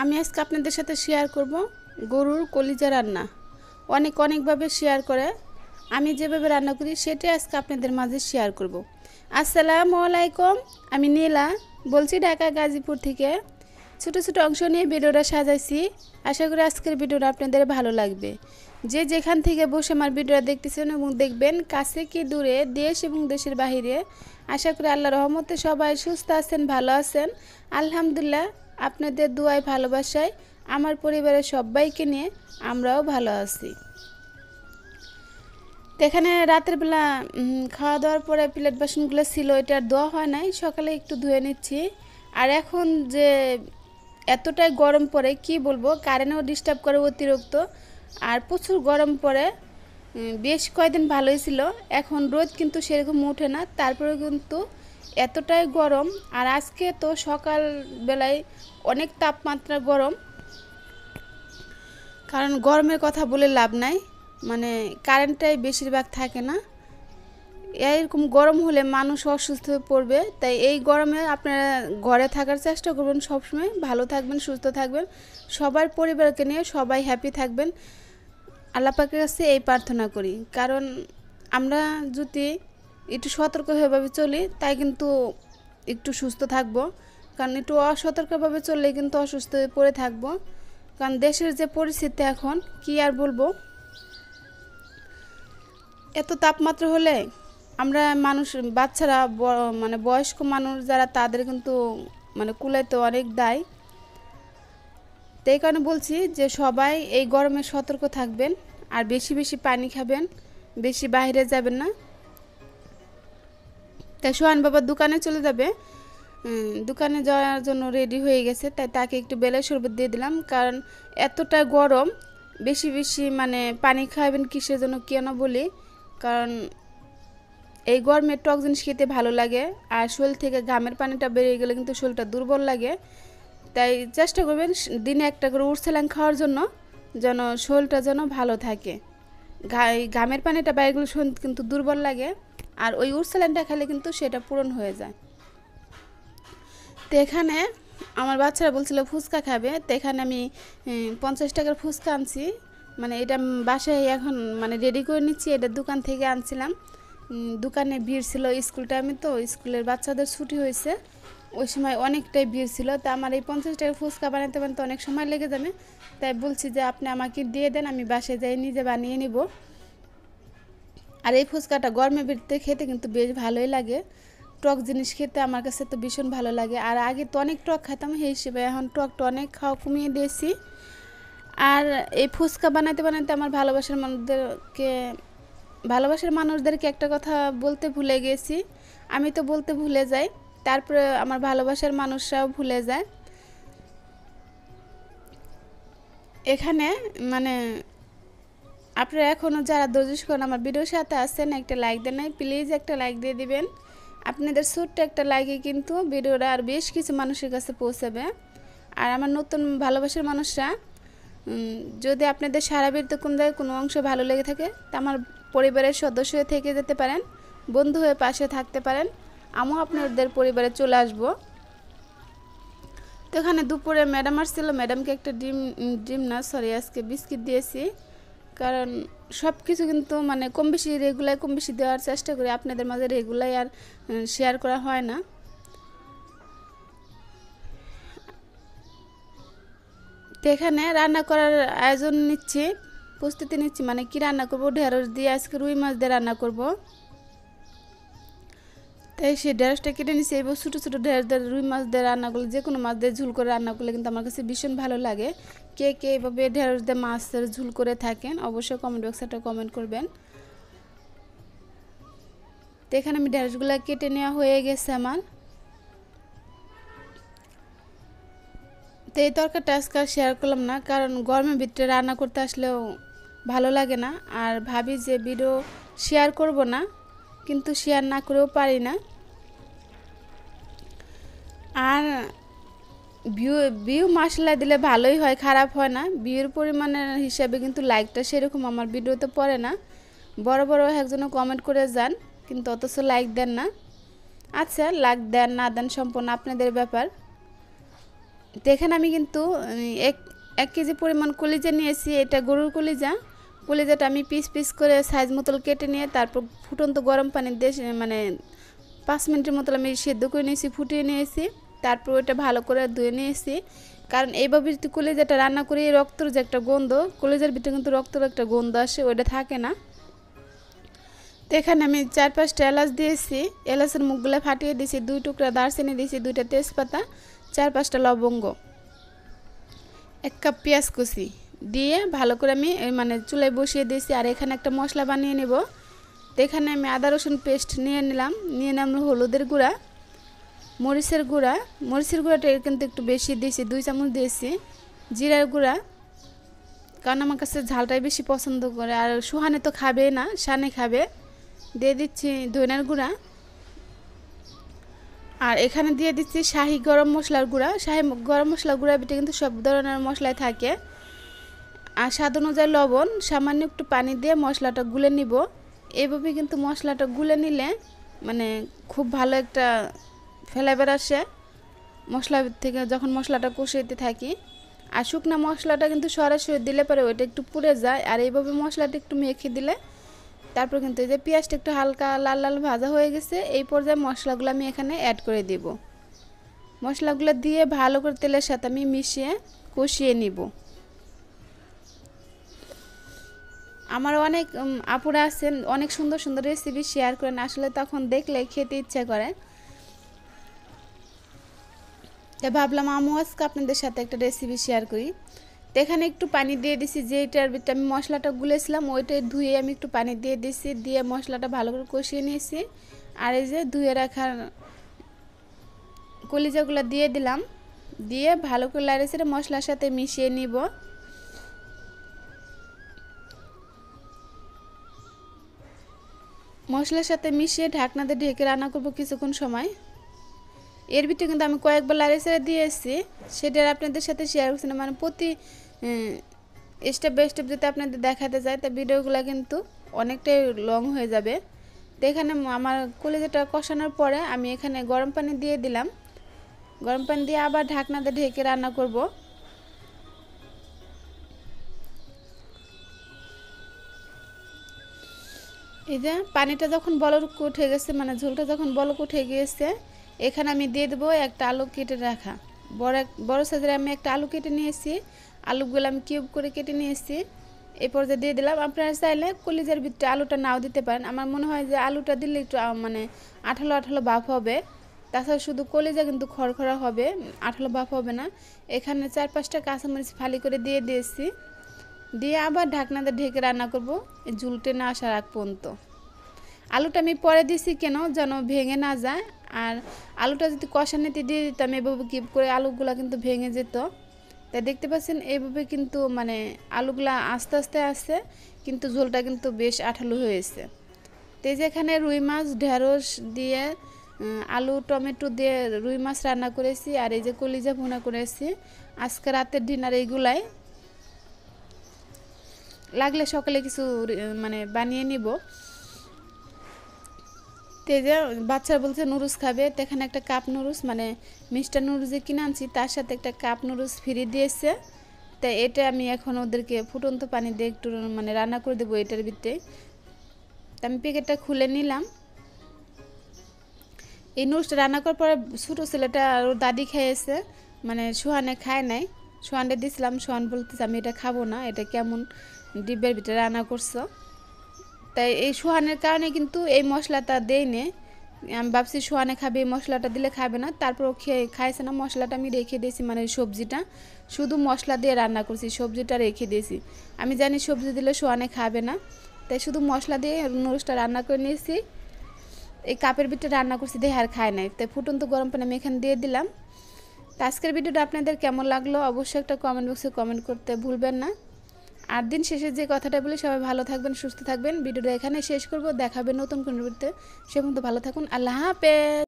আমি আজকে আপনাদের সাথে শেয়ার করব গরুর কলিজা রান্না। অনেকভাবে শেয়ার করে, আমি যেভাবে রান্না করি সেটাই আজকে আপনাদের মাঝে শেয়ার করব। আসসালামু আলাইকুম, আমি নীলা বলছি ঢাকা গাজীপুর থেকে। ছোট ছোট অংশ নিয়ে ভিডিওটা সাজাইছি। আশা করি আজকের ভিডিওটা আপনাদের ভালো লাগবে। যে যেখান থেকে বসে আমার ভিডিওটা দেখতেছেন এবং দেখবেন, কাছে কি দূরে, দেশ এবং দেশের বাহিরে, আশা করি আল্লাহর রহমতে সবাই সুস্থ আছেন, ভালো আছেন। আলহামদুলিল্লাহ, আপনাদের দুয়ায় ভালোবাসায় আমার পরিবারের সবাইকে নিয়ে আমরাও ভালো আছি। তো এখানে রাতের বেলা খাওয়া দাওয়ার পরে প্লেট বাসনগুলো ছিল, এটা আর ধোয়া হয় নাই, সকালে একটু ধুয়ে নিচ্ছি। আর এখন যে এতটাই গরম পড়ে কি বলবো, কারেন্টও ডিস্টার্ব করে অতিরিক্ত, আর প্রচুর গরম পড়ে। বেশ কয়েকদিন ভালোই ছিল, এখন রোদ কিন্তু সেরকম ওঠে না, তারপরে কিন্তু এতটাই গরম। আর আজকে তো সকাল বেলায় অনেক তাপমাত্রা গরম, কারণ গরমের কথা বলে লাভ নাই, মানে কারেন্টটাই বেশিরভাগ থাকে না। এরকম গরম হলে মানুষ অসুস্থ হয়ে পড়বে। তাই এই গরমে আপনারা ঘরে থাকার চেষ্টা করবেন, সবসময় ভালো থাকবেন, সুস্থ থাকবেন, সবার পরিবারকে নিয়ে সবাই হ্যাপি থাকবেন। আল্লাহ পাকের কাছে এই প্রার্থনা করি, কারণ আমরা যদি একটু সতর্কভাবে চলি তাই কিন্তু একটু সুস্থ থাকবো, কারণ একটু অসতর্কভাবে চললে কিন্তু অসুস্থ হয়ে পড়ে থাকবো। কারণ দেশের যে পরিস্থিতি এখন কি আর বলবো, এত তাপমাত্রা হলে আমরা মানুষ, বাচ্চারা, মানে বয়স্ক মানুষ যারা, তাদের কিন্তু মানে কুলাইতে অনেক দায়। তাই কারণে বলছি যে সবাই এই গরমে সতর্ক থাকবেন, আর বেশি বেশি পানি খাবেন, বেশি বাইরে যাবেন না। তাই সোহান বাবা দোকানে চলে যাবে, দোকানে যাওয়ার জন্য রেডি হয়ে গেছে, তাই তাকে একটু বেলের শরবত দিয়ে দিলাম, কারণ এতটা গরম, বেশি বেশি মানে পানি খাবেন কিসের জন্য কেন বলি, কারণ এই গরমে টক জিনিস খেতে ভালো লাগে, আর শরীর থেকে ঘামের পানিটা বেরিয়ে গেলে কিন্তু শরীরটা দুর্বল লাগে। তাই চেষ্টা করবেন দিনে একটা করে উড়সালাং খাওয়ার জন্য, যেন শরীরটা যেন ভালো থাকে। ঘামের পানিটা বাইরে গেলে শরীর কিন্তু দুর্বল লাগে, আর ওই উড়সালাংটা খেলে কিন্তু সেটা পূরণ হয়ে যায়। তো এখানে আমার বাচ্চারা বলছিল ফুচকা খাবে, তো এখানে আমি 50 টাকার ফুচকা আনছি, মানে এটা বাসায় এখন মানে রেডি করে নিচ্ছি, এটা দোকান থেকে আনছিলাম। দোকানে ভিড় ছিল, স্কুল টাইমে তো, স্কুলের বাচ্চাদের ছুটি হয়েছে, ওই সময় অনেকটাই ভিড় ছিল। তা আমার এই 50 টাকার ফুচকা বানাতে বানাতে অনেক সময় লেগে যাবে, তাই বলছি যে আপনি আমাকে দিয়ে দেন, আমি বাসায় যাই নিজে বানিয়ে নিব। আর এই ফুচকাটা গরমের ভিতরে খেতে কিন্তু বেশ ভালোই লাগে, টক জিনিস খেতে আমার কাছে তো ভীষণ ভালো লাগে। আর আগে তো অনেক টক খেতাম, সেই হিসেবে এখন টকটা অনেক খাওয়া কমিয়ে দিয়েছি। আর এই ফুচকা বানাতে বানাতে আমার ভালোবাসার মানুষদেরকে একটা কথা বলতে ভুলে গেছি। আমি তো বলতে ভুলে যাই, তারপরে আমার ভালোবাসার মানুষরাও ভুলে যায়। এখানে মানে আপনারা এখনও যারা ধৈর্য করেন আমার ভিডিওর সাথে আছেন, একটা লাইক দেন নাই, প্লিজ একটা লাইক দিয়ে দিবেন। আপনাদের ছোট্ট একটা লাইকে কিন্তু ভিডিওটা আর বেশ কিছু মানুষের কাছে পৌঁছাবে। আর আমার নতুন ভালোবাসার মানুষরা, যদি আপনাদের সারা ভিডিওতে কোন জায়গায় কোনো অংশ ভালো লেগে থাকে, তা আমার পরিবারের সদস্য হয়ে থেকে যেতে পারেন, বন্ধু হয়ে পাশে থাকতে পারেন, আমিও আপনাদের পরিবারে চলে আসব। তো এখানে দুপুরে ম্যাডাম আসছিল, ম্যাডামকে একটা ডিম না সরি আজকে বিস্কিট দিয়েছি, কারণ সব কিছু কিন্তু মানে কম বেশি দেওয়ার চেষ্টা করি, আপনাদের মাঝে রেগুলাই আর শেয়ার করা হয় না। তো এখানে রান্না করার আয়োজন নিচ্ছি, প্রস্তুতি নিচ্ছি, মানে কি রান্না করব, ঢেঁড়স দিয়ে আজকে রুই মাছ দিয়ে রান্না করব। তাই সেই ঢেঁড়সটা কেটে নিচ্ছি। এবার ছোটো ছোটো ঢেঁড়স দিয়ে রুই মাছ দিয়ে রান্না করলে, যে কোনো মাছ দিয়ে ঝুল করে রান্না করলে কিন্তু আমার কাছে ভীষণ ভালো লাগে। কে কে এভাবে ঢেঁড়স দিয়ে মাছের ঝুল করে থাকেন অবশ্যই কমেন্ট বক্সে একটা কমেন্ট করবেন। তো এখানে আমি ঢেঁড়সগুলো কেটে নেওয়া হয়ে গেছে আমার। তো এই তরকারিটা আজকে শেয়ার করলাম না, কারণ গরমের ভিতরে রান্না করতে আসলেও ভালো লাগে না, আর ভাবি যে ভিডিও শেয়ার করব না, কিন্তু শেয়ার না করেও পারি না। আর ভিউ মাসাল্লাহ দিলে ভালোই হয়, খারাপ হয় না, ভিউর পরিমাণের হিসাবে কিন্তু লাইকটা সেরকম আমার ভিডিওতে পড়ে না। বড় বড় একজনও কমেন্ট করে যান, কিন্তু অথচ লাইক দেন না। আচ্ছা, লাইক দেন না দেন সম্পূর্ণ আপনাদের ব্যাপার। তো এখানে আমি কিন্তু এক 1 কেজি পরিমাণ কলিজা নিয়েছি। এটা গরুর কলিজা। কলিজাটা আমি পিস পিস করে সাইজ মতো কেটে নিয়ে তারপর ফুটন্ত গরম পানি দিয়ে মানে 5 মিনিটের মতো আমি সেদ্ধ করে নিয়েছি, ফুটিয়ে নিয়েছি। তারপর ওটা ভালো করে ধুয়ে নিয়েছি, কারণ এইভাবে যদি কলিজাটা রান্না করি রক্তর যে একটা গন্ধ, কলিজার ভিতরে কিন্তু রক্তর একটা গন্ধ আসে, ওইটা থাকে না। তো এখানে আমি 4-5টা এলাচ দিয়েছি, এলাচের মুখগুলো ফাটিয়ে দিয়েছি, 2 টুকরা দারচিনি দিয়েছি, 2টা তেজপাতা, 4-5টা লবঙ্গ, 1 কাপ পেঁয়াজ কুচি দিয়ে ভালো করে আমি মানে চুলায় বসিয়ে দিয়েছি। আর এখানে একটা মশলা বানিয়ে নেব। তো এখানে আমি আদা রসুন পেস্ট নিয়ে নিলাম হলুদের গুঁড়া, মরিচের গুঁড়াটা কিন্তু একটু বেশি দিয়েছি, 2 চামচ দিয়েছি। জিরার গুঁড়া, কারণ আমার কাছে ঝালটাই বেশি পছন্দ করে, আর সুহানে তো খাবে না, শানে খাবে। দিয়ে দিচ্ছি ধনিয়ার গুঁড়া, আর এখানে দিয়ে দিচ্ছি শাহি গরম মশলার গুঁড়া। শাহি গরম মশলার গুঁড়া ভিতরে কিন্তু সব ধরনের মশলাই থাকে। আর স্বাদ অনুযায়ী লবণ, সামান্য একটু পানি দিয়ে মশলাটা গুলে নিব। এইভাবে কিন্তু মশলাটা গুলে নিলে মানে খুব ভালো একটা ফ্লেভার আসে মশলা থেকে যখন মশলাটা কষাইতে থাকি। আর শুকনা মশলাটা কিন্তু সরাসরি দিলে পরে ওইটা একটু পুড়ে যায়, আর এইভাবে মশলাটা একটু মেখে দিলে তারপর কিন্তু এই যে পেঁয়াজটা একটু হালকা লাল লাল ভাজা হয়ে গেছে, এই পর্যায়ে মশলাগুলো আমি এখানে অ্যাড করে দেব। মশলাগুলো দিয়ে ভালো করে তেলের সাথে আমি মিশিয়ে কষিয়ে নিব। আমার অনেক আপুরা আছেন অনেক সুন্দর সুন্দর রেসিপি শেয়ার করেন, আসলে তখন দেখলে খেতে ইচ্ছা করে। তাই ভাবলাম আমিও আজকে আপনাদের সাথে একটা রেসিপি শেয়ার করি। তো এখানে একটু পানি দিয়ে দিছি, যেটার ভিতরে আমি মশলাটা গুলেছিলাম ওইটাই ধুয়ে আমি একটু পানি দিয়ে দিছি, দিয়ে মশলাটা ভালো করে কষিয়ে নিয়েছি। আর এই যে ধুয়ে রাখার কলিজাগুলো দিয়ে দিলাম, দিয়ে ভালো করে লাড়িয়ে মশলার সাথে মিশিয়ে নিব। মশলার সাথে মিশিয়ে ঢাকনা দিয়ে ঢেকে রান্না করব কিছুক্ষণ সময়। এর ভিতরে কিন্তু আমি কয়েকবার লাড়িয়ে দিয়ে এসেছি, সেটা আপনাদের সাথে শেয়ার করছি না, মানে প্রতি স্টেপ বাই স্টেপ যদি আপনাদের দেখাতে যায় তা ভিডিওগুলো কিন্তু অনেকটাই লং হয়ে যাবে। তো এখানে আমার কলিজাটা কষানোর পরে আমি এখানে গরম পানি দিয়ে দিলাম, গরম পানি দিয়ে আবার ঢাকনা দিয়ে ঢেকে রান্না করব। এই যে পানিটা যখন বলক উঠে গেছে, মানে ঝোলটা যখন বলক উঠে গিয়েছে, এখানে আমি দিয়ে দেবো একটা আলু কেটে রাখা, বড় সাইজের আমি একটা আলু কেটে নিয়েছি। আলুগুলো আমি কিউব করে কেটে নিয়েছি, এই পর্যায়ে দিয়ে দিলাম। আপনারা চাইলে কলিজার ভিতরে আলুটা নাও দিতে পারেন, আমার মনে হয় যে আলুটা দিলে একটু মানে আঠালো আঠালো ভাব হবে। তাছাড়া শুধু কলিজা কিন্তু খড়খড়া হবে, আঠালো ভাব হবে না। এখানে 4-5টা কাঁচামরিচ ফালি করে দিয়ে দিয়েছি, দিয়ে আবার ঢাকনাতে ঢেকে রান্না করব এই ঝুলটে না আসার আগ পর্যন্ত। আলুটা আমি পরে দিছি কেন, যেন ভেঙে না যায়। আর আলুটা যদি কষানিতে দিয়ে দিতাম এভাবে কিপ করে, আলুগুলা কিন্তু ভেঙে যেত। তাই দেখতে পাচ্ছেন এইভাবে কিন্তু মানে আলুগুলা আস্তে আস্তে আসছে, কিন্তু ঝোলটা কিন্তু বেশ আঠালো হয়েছে। তো যেখানে রুই মাছ ঢেঁড়স দিয়ে আলু টমেটো দিয়ে রুই মাছ রান্না করেছি, আর এই যে কলিজা ভুনা করেছি। আজকে রাতের ডিনার এইগুলাই, লাগলে সকালে কিছু মানে বানিয়ে নিব। তো এই যে বাচ্চারা বলছে নুডলস খাবে, তো এখানে একটা কাপ নুডলস মানে মিস্টার নুডলস যে কিনে আনছি তার সাথে একটা কাপ নুডলস ফ্রি দিয়েছে। তো এটা আমি এখন ওদেরকে ফুটন্ত পানি দিয়ে একটু মানে রান্না করে দেবো এটার ভিতরে। তো আমি প্যাকেটটা খুলে নিলাম। এই নুডলসটা রান্না করার পরে ছোটো ছেলেটা ওর দাদি খেয়েছে, মানে সোহানে খায় নাই। সোহানটা দিয়েছিলাম, সোহান বলতেছে আমি এটা খাবো না, এটা কেমন ডিব্বের ভিতরে রান্না করছো। তাই এই সোহানের কারণে কিন্তু এই মশলাটা দেই নে, আমি ভাবছি সোহানে খাবে, এই মশলাটা দিলে খাবে না। তারপর খাইছে না, মশলাটা আমি রেখে দিয়েছি, মানে সবজিটা শুধু মশলা দিয়ে রান্না করছি, সবজিটা রেখে দিয়েছি। আমি জানি সবজি দিলে সোহানে খাবে না, তাই শুধু মশলা দিয়ে নুডলসটা রান্না করে নিয়েছি। এই কাপের ভিতরে রান্না করছি দেখে আর খায় নাই, তাই ফুটন্ত গরম পানি আমি এখানে দিয়ে দিলাম। তো আজকের ভিডিওটা আপনাদের কেমন লাগলো অবশ্যই একটা কমেন্ট বক্সে কমেন্ট করতে ভুলবেন না। আর দিন শেষে যে কথাটা বলি, সবাই ভালো থাকবেন, সুস্থ থাকবেন। ভিডিওটা এখানে শেষ করব, দেখাবে নতুন কোনো ভিডিওতে। সে পর্যন্ত ভালো থাকুন, আল্লাহ হাফেজ।